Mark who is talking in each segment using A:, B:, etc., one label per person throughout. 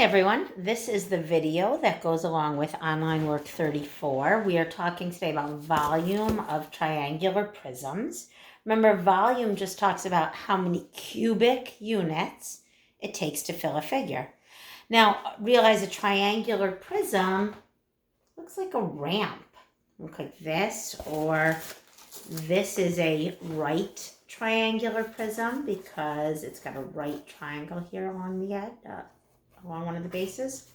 A: Hi everyone, this is the video that goes along with Online Work 34. We are talking today about volume of triangular prisms. Remember, volume just talks about how many cubic units it takes to fill a figure. Now, realize a triangular prism looks like a ramp. Look like this, or this is a right triangular prism because it's got a right triangle here along the edge. Along one of the bases.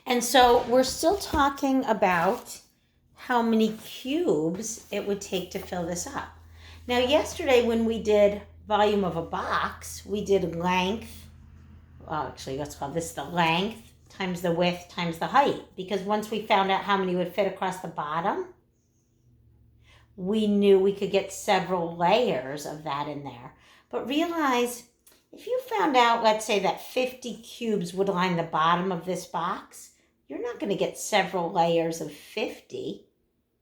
A: And so we're still talking about how many cubes it would take to fill this up. Now, yesterday when we did volume of a box, we did length. Well, actually, let's call this the length times the width times the height. Because once we found out how many would fit across the bottom, we knew we could get several layers of that in there. But realize, if you found out, let's say, that 50 cubes would line the bottom of this box, you're not going to get several layers of 50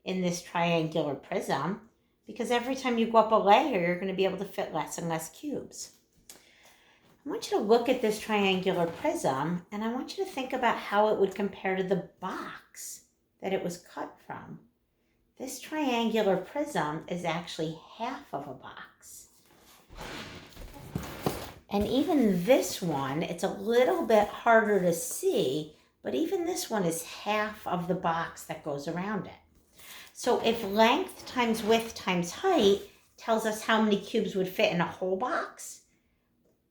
A: in this triangular prism because every time you go up a layer, you're going to be able to fit less and less cubes. I want you to look at this triangular prism and I want you to think about how it would compare to the box that it was cut from. This triangular prism is actually half of a box. And even this one, it's a little bit harder to see, but even this one is half of the box that goes around it. So if length times width times height tells us how many cubes would fit in a whole box,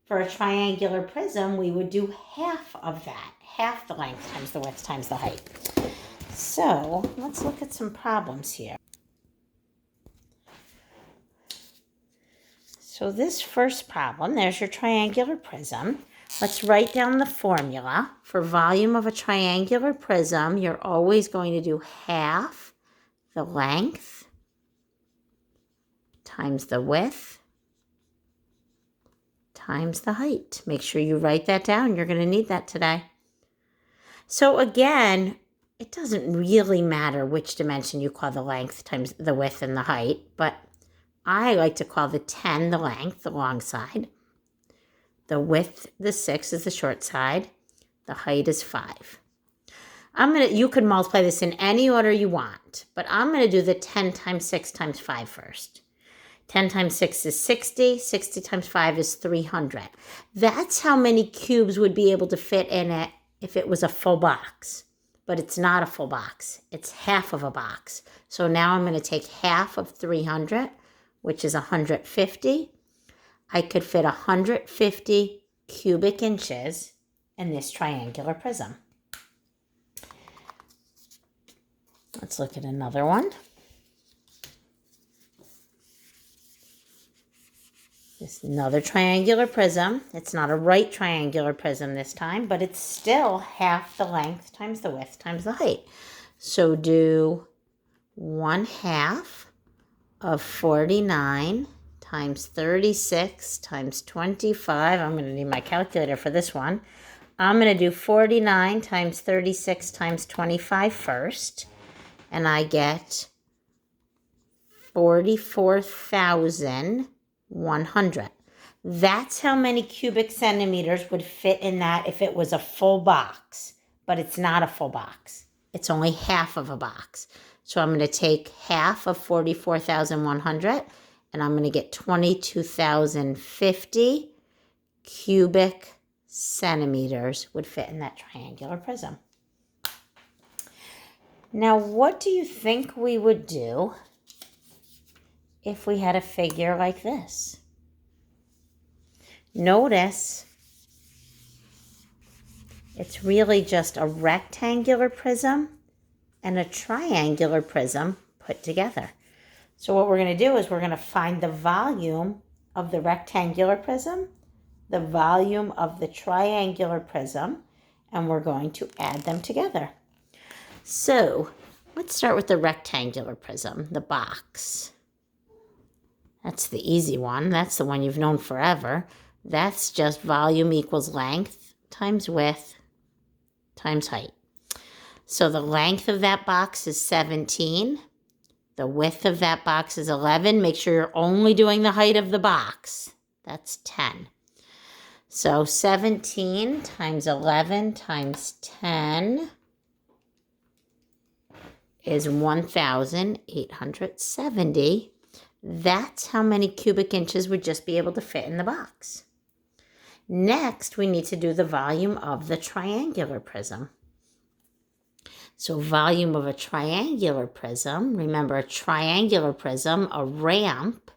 A: for a triangular prism, we would do half of that, half the length times the width times the height. So let's look at some problems here. So this first problem, there's your triangular prism. Let's write down the formula. For volume of a triangular prism, you're always going to do half the length times the width times the height. Make sure you write that down. You're going to need that today. So again, it doesn't really matter which dimension you call the length times the width and the height, but I like to call the 10 the length, the long side. The width, the 6, is the short side. The height is 5. You could multiply this in any order you want, but I'm going to do the 10 times 6 times 5 first. 10 times 6 is 60. 60 times 5 is 300. That's how many cubes would be able to fit in it if it was a full box. But it's not a full box. It's half of a box. So now I'm going to take half of 300, which is 150. I could fit 150 cubic inches in this triangular prism. Let's look at another one. This is another triangular prism. It's not a right triangular prism this time, but it's still half the length times the width times the height. So do 1/2 of 49 times 36 times 25. I'm going to need my calculator for this one. I'm going to do 49 times 36 times 25 first, and I get 44,100. That's how many cubic centimeters would fit in that if it was a full box, but it's not a full box. It's only half of a box. So I'm going to take half of 44,100 and I'm going to get 22,050 cubic centimeters would fit in that triangular prism. Now, what do you think we would do if we had a figure like this? Notice it's really just a rectangular prism and a triangular prism put together. So what we're going to do is we're going to find the volume of the rectangular prism, the volume of the triangular prism, and we're going to add them together. So let's start with the rectangular prism, the box. That's the easy one. That's the one you've known forever. That's just volume equals length times width times height. So the length of that box is 17. The width of that box is 11. Make sure you're only doing the height of the box. That's 10. So 17 times 11 times 10 is 1,870. That's how many cubic inches would just be able to fit in the box. Next, we need to do the volume of the triangular prism. So volume of a triangular prism, remember a triangular prism, a ramp,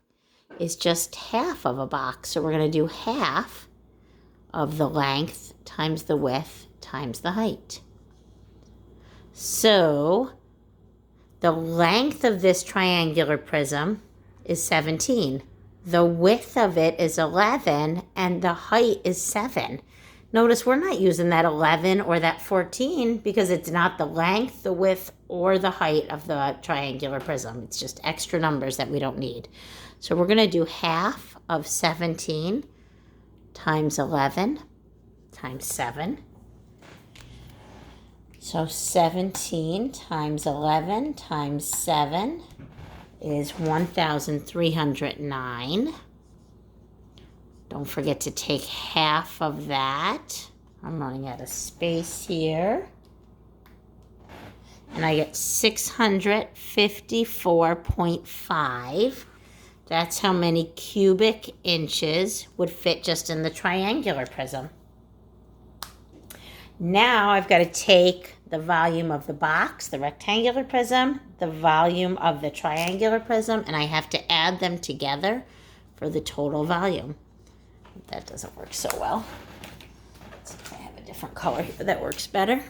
A: is just half of a box. So we're going to do half of the length times the width times the height. So the length of this triangular prism is 17. The width of it is 11, and the height is 7. Notice we're not using that 11 or that 14 because it's not the length, the width, or the height of the triangular prism. It's just extra numbers that we don't need. So we're going to do half of 17 times 11 times 7. So 17 times 11 times 7 is 1,309. Don't forget to take half of that. I'm running out of space here. And I get 654.5. That's how many cubic inches would fit just in the triangular prism. Now I've got to take the volume of the box, the rectangular prism, the volume of the triangular prism, and I have to add them together for the total volume. That doesn't work so well. Let's see if I have a different color here that works better.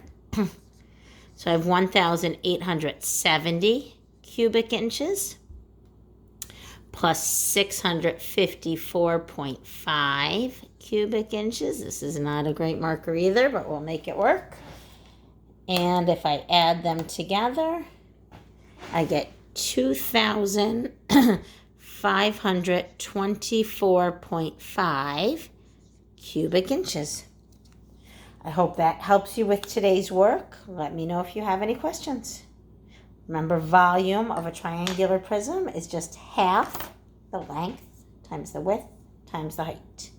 A: So I have 1,870 cubic inches plus 654.5 cubic inches. This is not a great marker either, but we'll make it work. And if I add them together, I get 2,524.5 cubic inches. I hope that helps you with today's work. Let me know if you have any questions. Remember, volume of a triangular prism is just half the length times the width times the height.